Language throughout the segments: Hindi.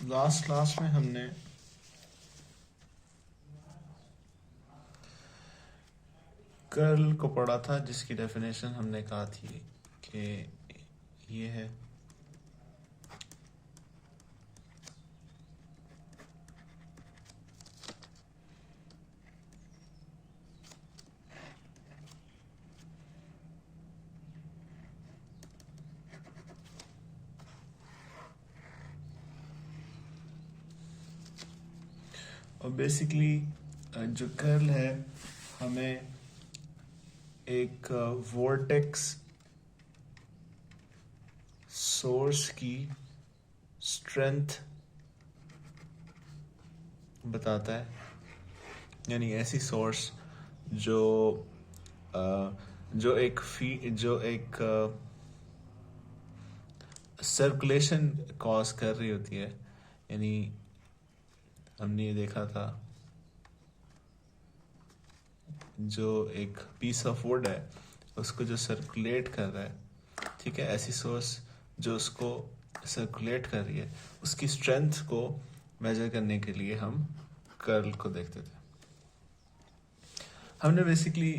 लास्ट क्लास में हमने कर्ल को पढ़ा था, जिसकी डेफिनेशन हमने कहा थी कि ये है और बेसिकली जो कर्ल है हमें एक वोर्टेक्स सोर्स की स्ट्रेंथ बताता है, यानी ऐसी सोर्स जो जो एक सर्कुलेशन कॉज कर रही होती है। यानी हमने ये देखा था, जो एक पीस ऑफ वुड है उसको जो सर्कुलेट कर रहा है, ठीक है, ऐसी सोर्स जो उसको सर्कुलेट कर रही है, उसकी स्ट्रेंथ को मेजर करने के लिए हम कर्ल को देखते थे। हमने बेसिकली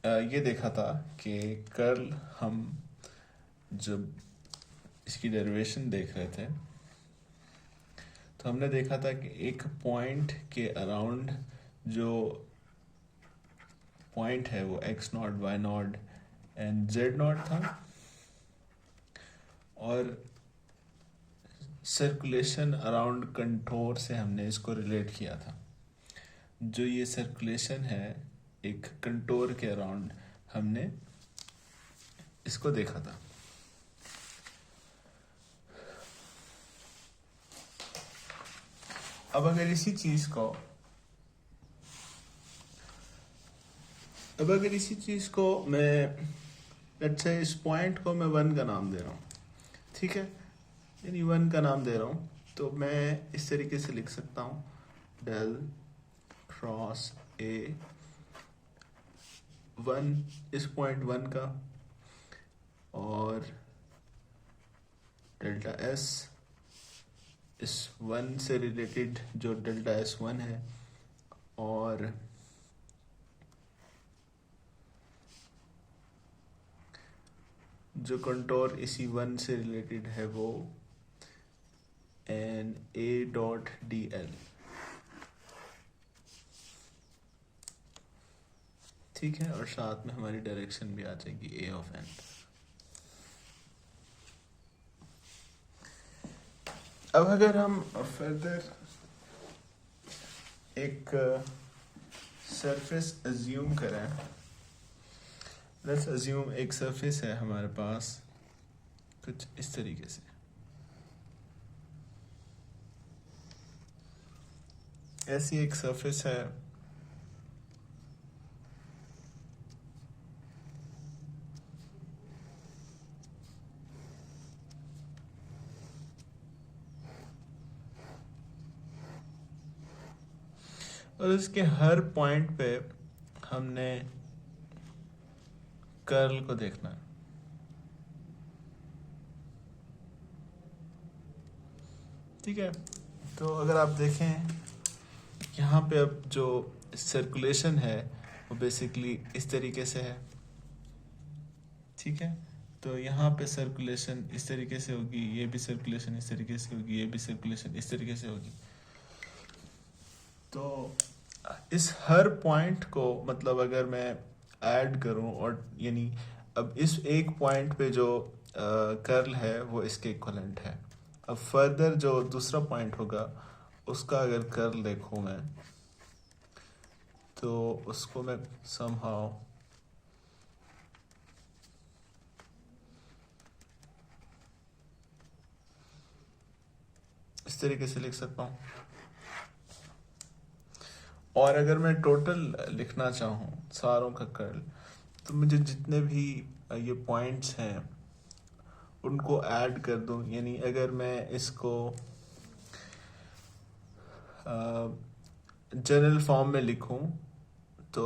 ये देखा था कि कर्ल, हम जब इसकी डेरिवेशन देख रहे थे तो हमने देखा था कि एक पॉइंट के अराउंड जो पॉइंट है वो x not, y not and z not था, और सर्कुलेशन अराउंड कंटोर से हमने इसको रिलेट किया था। जो ये सर्कुलेशन है एक कंटोर के अराउंड, हमने इसको देखा था। अब अगर इसी चीज को मैं, अच्छा, इस पॉइंट को मैं 1 का नाम दे रहा हूँ, ठीक है, यानी 1 का नाम दे रहा हूँ, तो मैं इस तरीके से लिख सकता हूँ डेल क्रॉस ए 1, इस पॉइंट 1 का, और डेल्टा एस इस 1 से रिलेटेड जो डेल्टा एस 1 है, और जो कंटोर इसी 1 से रिलेटेड है वो N A dot D L, ठीक है, और साथ में हमारी डायरेक्शन भी आ जाएगी ए ऑफ एन। अब अगर हम फर्दर एक सरफेस अज्यूम करें, लेट्स अज्यूम एक सरफेस है हमारे पास कुछ इस तरीके से, ऐसी एक सरफेस है, और इसके हर पॉइंट पे हमने कर्ल को देखना है। ठीक है, तो अगर आप देखें यहाँ पे, अब जो सर्कुलेशन है वो बेसिकली इस तरीके से है, ठीक है, तो यहाँ पे सर्कुलेशन इस तरीके से होगी, ये भी सर्कुलेशन इस तरीके से होगी, ये भी सर्कुलेशन इस तरीके से होगी। तो इस हर पॉइंट को, मतलब अगर मैं ऐड करूं, और यानी अब इस एक पॉइंट पे जो कर्ल है वो इसके इक्वलेंट है। अब फर्दर जो दूसरा पॉइंट होगा उसका अगर कर्ल देखूं मैं, तो उसको मैं समहाउ इस तरीके से लिख सकता हूँ। और अगर मैं टोटल लिखना चाहूँ सारों का कर्ल, तो मुझे जितने भी ये पॉइंट्स हैं उनको ऐड कर दूं। यानी अगर मैं इसको जनरल फॉर्म में लिखूं, तो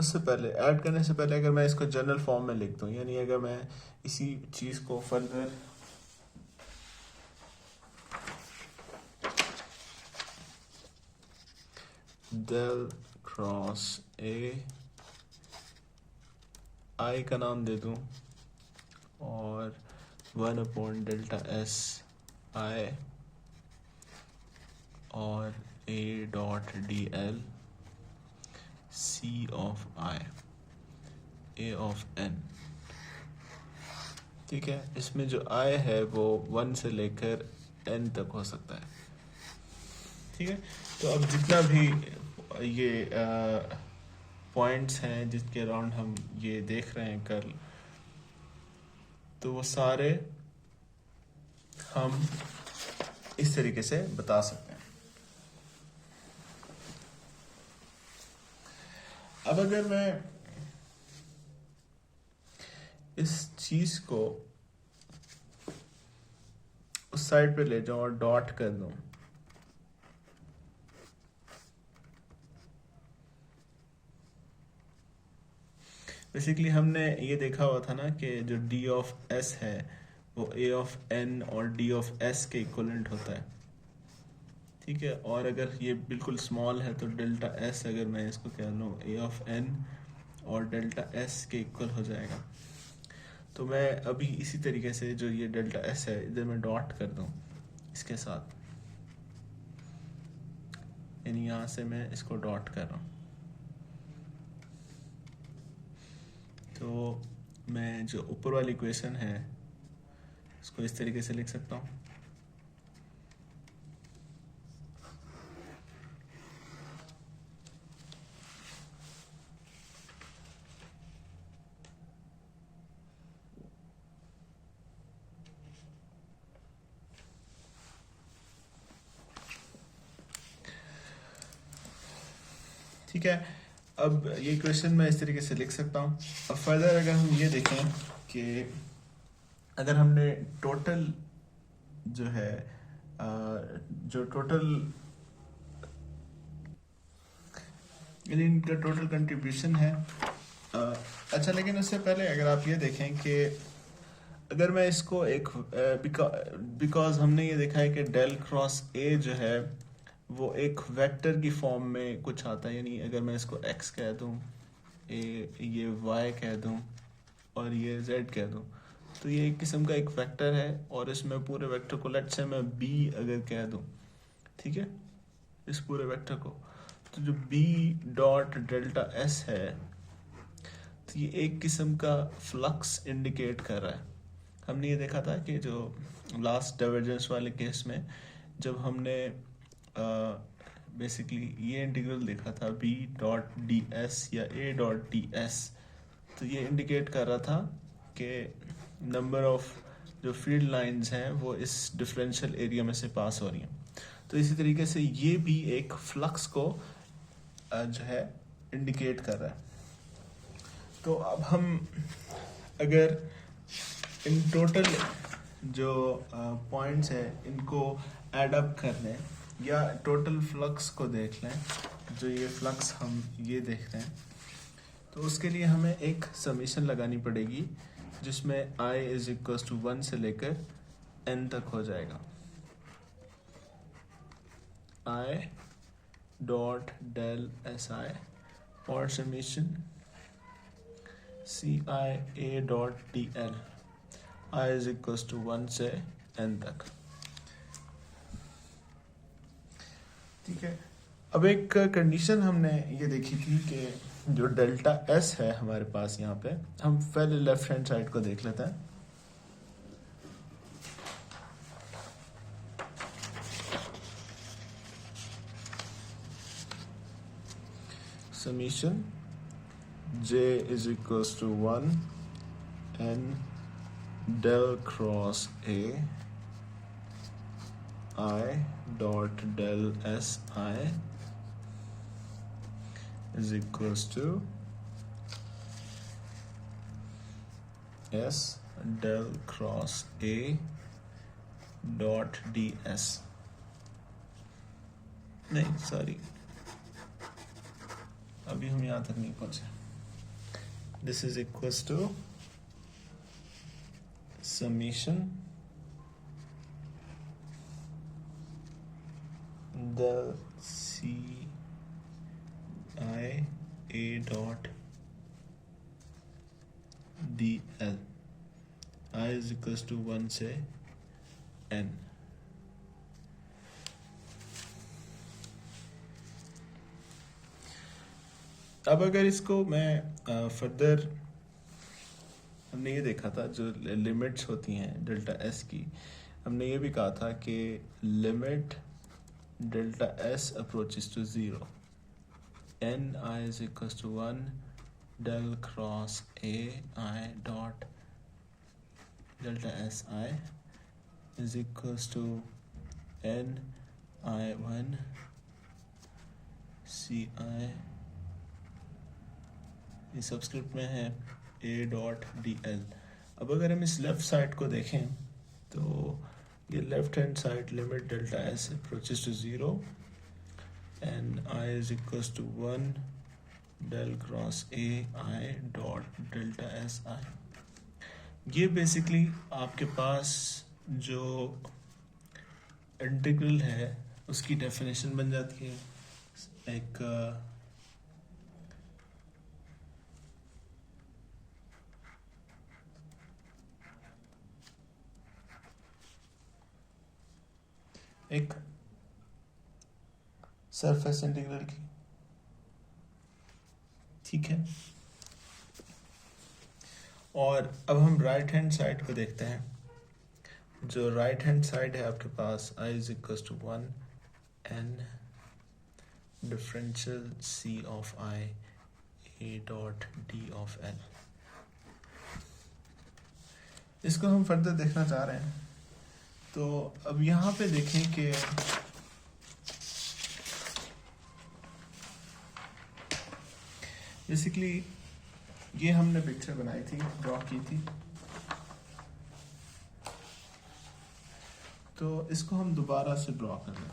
उससे पहले ऐड करने से पहले अगर मैं इसको जनरल फॉर्म में लिख दूं, यानी अगर मैं इसी चीज को फर्दर डेल क्रॉस ए आई का नाम दे दूं और 1/डेल्टा S I और A dot DL C of I A of N। ठीक है, इसमें जो I है वो 1 से लेकर N तक हो सकता है। ठीक है, तो अब जितना भी ये पॉइंट्स हैं जिसके अराउंड हम ये देख रहे हैं कर्ल, तो वो सारे हम इस तरीके से बता सकते हैं। अब अगर मैं इस चीज को उस साइड पे ले जाऊं और डॉट कर दूं, बेसिकली हमने ये देखा हुआ था ना कि जो D ऑफ S है वो A ऑफ N और D ऑफ S के इक्वलेंट होता है। ठीक है, और अगर ये बिल्कुल स्मॉल है तो डेल्टा S, अगर मैं इसको कह लूँ A ऑफ N और डेल्टा S के इक्वल हो जाएगा। तो मैं अभी इसी तरीके से जो ये डेल्टा S है इधर मैं डॉट कर दूँ इसके साथ, यानी यहाँ से मैं इसको डॉट कर रहा हूँ। तो मैं जो ऊपर वाली इक्वेशन है इसको इस तरीके से लिख सकता हूँ। ठीक है, अब ये क्वेश्चन मैं इस तरीके से लिख सकता हूँ। अब फर्दर अगर हम ये देखें कि अगर हमने टोटल जो है जो टोटल यानी इनका टोटल कंट्रीब्यूशन है, अच्छा, लेकिन उससे पहले अगर आप ये देखें कि अगर मैं इसको एक बिकॉज हमने ये देखा है कि डेल क्रॉस ए जो है वो एक वेक्टर की फॉर्म में कुछ आता है, यानी अगर मैं इसको x कह दूं, ये y कह दूं और ये z कह दूं, तो ये एक किस्म का एक वेक्टर है। और इसमें पूरे वेक्टर को लेट्स से मैं b अगर कह दूं, ठीक है, इस पूरे वेक्टर को, तो जो b डॉट डेल्टा s है तो ये एक किस्म का फ्लक्स इंडिकेट कर रहा है। हमने ये देखा था कि जो लास्ट डाइवर्जेंस वाले केस में जब हमने बेसिकली ये इंटीग्रल देखा था b डॉट डी एस या a डॉट डी एस, तो ये इंडिकेट कर रहा था कि नंबर ऑफ जो फील्ड लाइंस हैं वो इस डिफरेंशियल एरिया में से पास हो रही हैं। तो इसी तरीके से ये भी एक फ्लक्स को जो है इंडिकेट कर रहा है। तो अब हम अगर इन टोटल जो पॉइंट्स हैं इनको ऐड अप कर लें या टोटल फ्लक्स को देख लें, जो ये फ्लक्स हम ये देख रहे हैं, तो उसके लिए हमें एक समीशन लगानी पड़ेगी जिसमें I इज इक्वल टू 1 से लेकर n तक हो जाएगा। I डॉट डेल SI और summation CI A dot DL I is equal to 1 से n तक। ठीक है, अब एक कंडीशन हमने ये देखी थी कि जो डेल्टा S है हमारे पास यहाँ पे, हम पहले लेफ्ट हैंड साइड को देख लेते हैं। Summation J is equal to 1 n del cross A I dot del SI is equals to S del cross A dot ds, नहीं सॉरी, अभी हम यहाँ तक नहीं पहुंचे। this is equals to summation del C I A dot dl. I is equals to 1 से n. अब अगर इसको मैं फर्दर, हमने ये देखा था जो लिमिट्स होती हैं डेल्टा एस की, हमने ये भी कहा था कि limit delta S approaches to 0 N I is equals to 1 del cross a I dot delta s I is equals to n I1 C I, ये सबस्क्रिप्ट में है a dot dl. अब अगर हम इस लेफ्ट साइड को देखें तो ये left hand side limit delta s approaches to 0 and I is equals to 1 del cross a I dot delta s I. ये बेसिकली आपके पास जो इंटीग्रल है उसकी डेफिनेशन बन जाती है. एक सरफेस इंटीग्रल की, ठीक है. और अब हम राइट हैंड साइड को देखते हैं. जो राइट हैंड साइड है आपके पास I is equals to 1 n differential C of I A dot D of L. इसको हम फर्दर देखना चाह रहे हैं. तो अब यहाँ पे देखें कि बेसिकली ये हमने पिक्चर बनाई थी, ड्रॉ की थी. तो इसको हम दोबारा से ड्रॉ कर लें.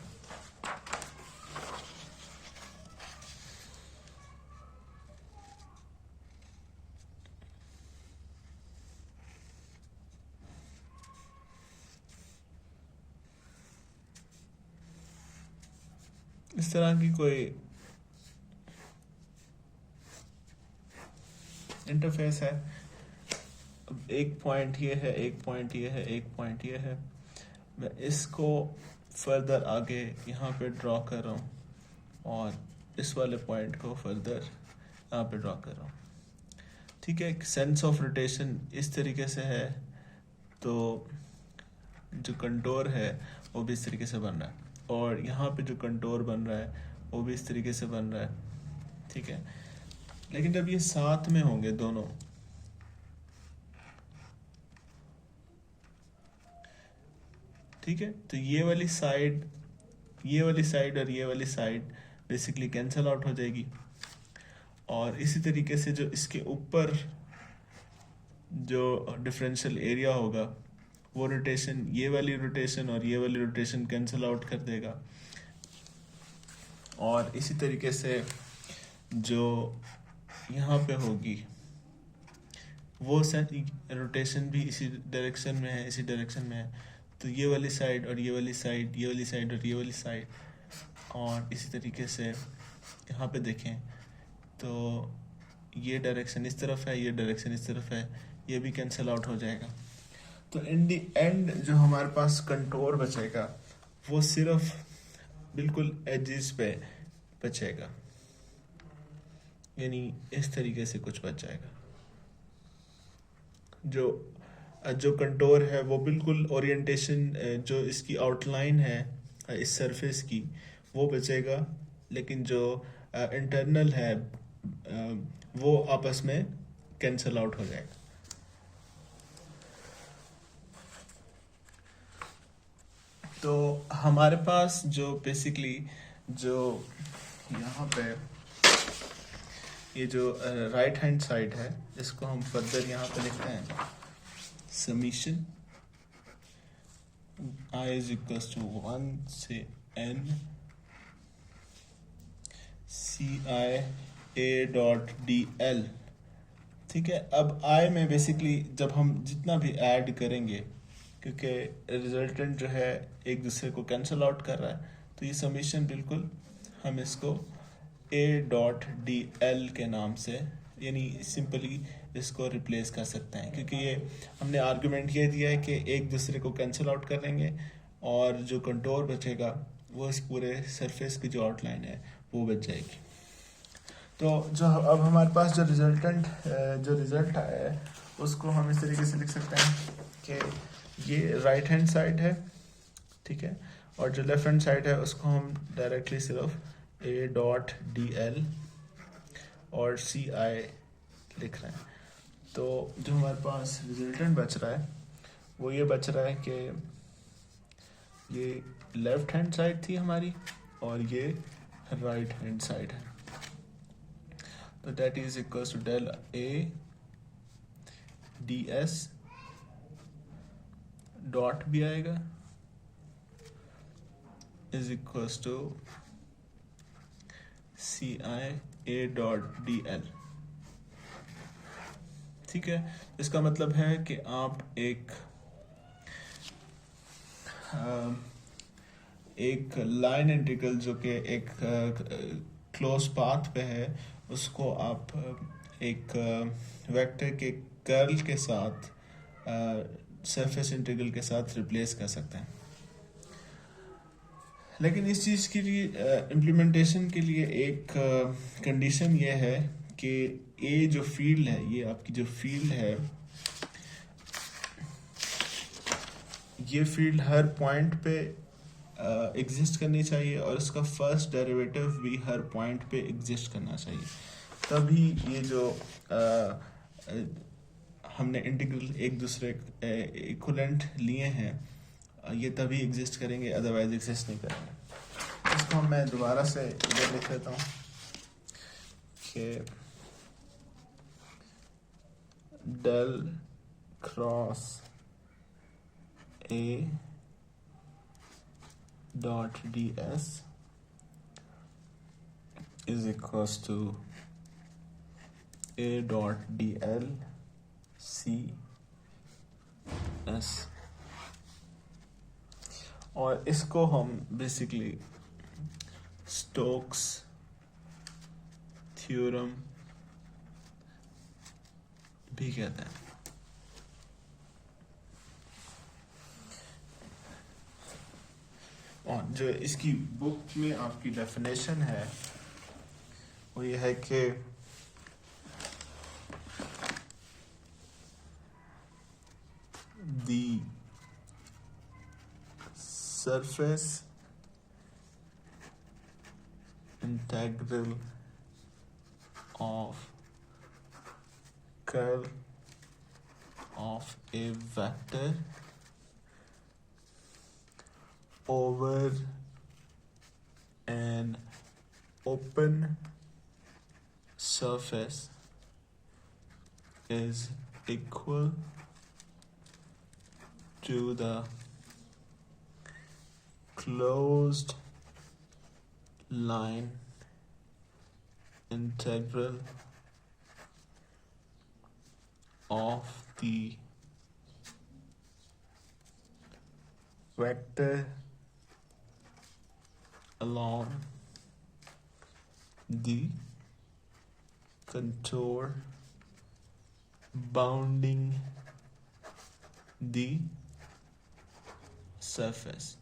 इस तरह की कोई इंटरफेस है. अब एक पॉइंट ये है, एक पॉइंट ये है, एक पॉइंट ये है. मैं इसको फर्दर आगे यहाँ पे ड्रॉ कर रहा हूँ और इस वाले पॉइंट को फर्दर यहाँ पे ड्रॉ कर रहा हूँ. ठीक है. सेंस ऑफ रोटेशन इस तरीके से है, तो जो कंटोर है वो भी इस तरीके से बन रहा है, और यहाँ पे जो कंटोर बन रहा है वो भी इस तरीके से बन रहा है. ठीक है. लेकिन जब ये साथ में होंगे दोनों, ठीक है, तो ये वाली साइड और ये वाली साइड बेसिकली कैंसल आउट हो जाएगी. और इसी तरीके से जो इसके ऊपर जो डिफरेंशियल एरिया होगा वो रोटेशन, ये वाली रोटेशन और ये वाली रोटेशन कैंसल आउट कर देगा. और इसी तरीके से जो यहाँ पे होगी वो रोटेशन भी इसी डायरेक्शन में है, इसी डायरेक्शन में है. तो ये वाली साइड और ये वाली साइड, ये वाली साइड और ये वाली साइड, और इसी तरीके से यहाँ पे देखें तो ये डायरेक्शन इस तरफ है, ये डायरेक्शन इस तरफ है, ये भी कैंसिल आउट हो जाएगा. तो इन दी एंड जो हमारे पास कंटोर बचेगा वो सिर्फ बिल्कुल एजेस पे बचेगा, यानी इस तरीके से कुछ बच जाएगा. जो कंटोर है वो बिल्कुल ओरिएंटेशन, जो इसकी आउटलाइन है इस सरफेस की वो बचेगा, लेकिन जो इंटरनल है वो आपस में कैंसल आउट हो जाएगा. तो हमारे पास जो बेसिकली जो यहाँ पे ये जो राइट हैंड साइड है इसको हम फर्दर यहाँ पे लिखते हैं summation I is equals to 1 से n C I A dot DL. ठीक है। अब आई में बेसिकली जब हम जितना भी ऐड करेंगे, क्योंकि रिजल्टेंट जो है एक दूसरे को कैंसिल आउट कर रहा है, तो ये समीशन बिल्कुल हम इसको ए डॉट डी एल के नाम से, यानी सिंपली इसको रिप्लेस कर सकते हैं, क्योंकि ये हमने आर्गुमेंट ये दिया है कि एक दूसरे को कैंसिल आउट कर देंगे और जो कंटोर बचेगा वो इस पूरे सरफेस की जो आउटलाइन है वो बच जाएगी। तो जो अब हमारे पास जो रिजल्ट आया है उसको हम इस तरीके से लिख सकते हैं कि ये राइट हैंड साइड है, ठीक है, और जो लेफ्ट हैंड साइड है उसको हम डायरेक्टली सिर्फ ए डॉट डी एल और सी आई लिख रहे हैं। तो जो हमारे पास रिजल्टेंट बच रहा है वो ये बच रहा है कि ये लेफ्ट हैंड साइड थी हमारी और ये राइट हैंड साइड है। तो that is equal to del A D S dot भी आएगा is equal to C I A dot D L. ठीक है, इसका मतलब है कि आप एक लाइन इंटीग्रल जो कि एक क्लोज पाथ पे है उसको आप एक वेक्टर के कर्ल के साथ सरफेस इंटीग्रल के साथ रिप्लेस कर सकते हैं। लेकिन इस चीज़ के लिए इम्प्लीमेंटेशन के लिए एक कंडीशन ये है कि ये जो फील्ड है, ये आपकी जो फील्ड है, ये फील्ड हर पॉइंट पे एग्जिस्ट करनी चाहिए और इसका फर्स्ट डेरिवेटिव भी हर पॉइंट पे एग्जिस्ट करना चाहिए। तभी ये जो हमने इंटीग्रल एक दूसरे इक्विवेलेंट लिए हैं ये तभी एग्जिस्ट करेंगे, अदरवाइज एग्जिस्ट नहीं करेंगे। इसको मैं दोबारा से इधर लिख लेता हूँ कि del cross A dot ds is equals to a dot dl c s, और इसको हम बेसिकली स्टोक्स थ्योरम भी कहते हैं। और जो इसकी बुक में आपकी डेफिनेशन है वो ये है कि the surface integral of curl of a vector over an open surface is equal to the closed line integral of the vector along the contour bounding the surface।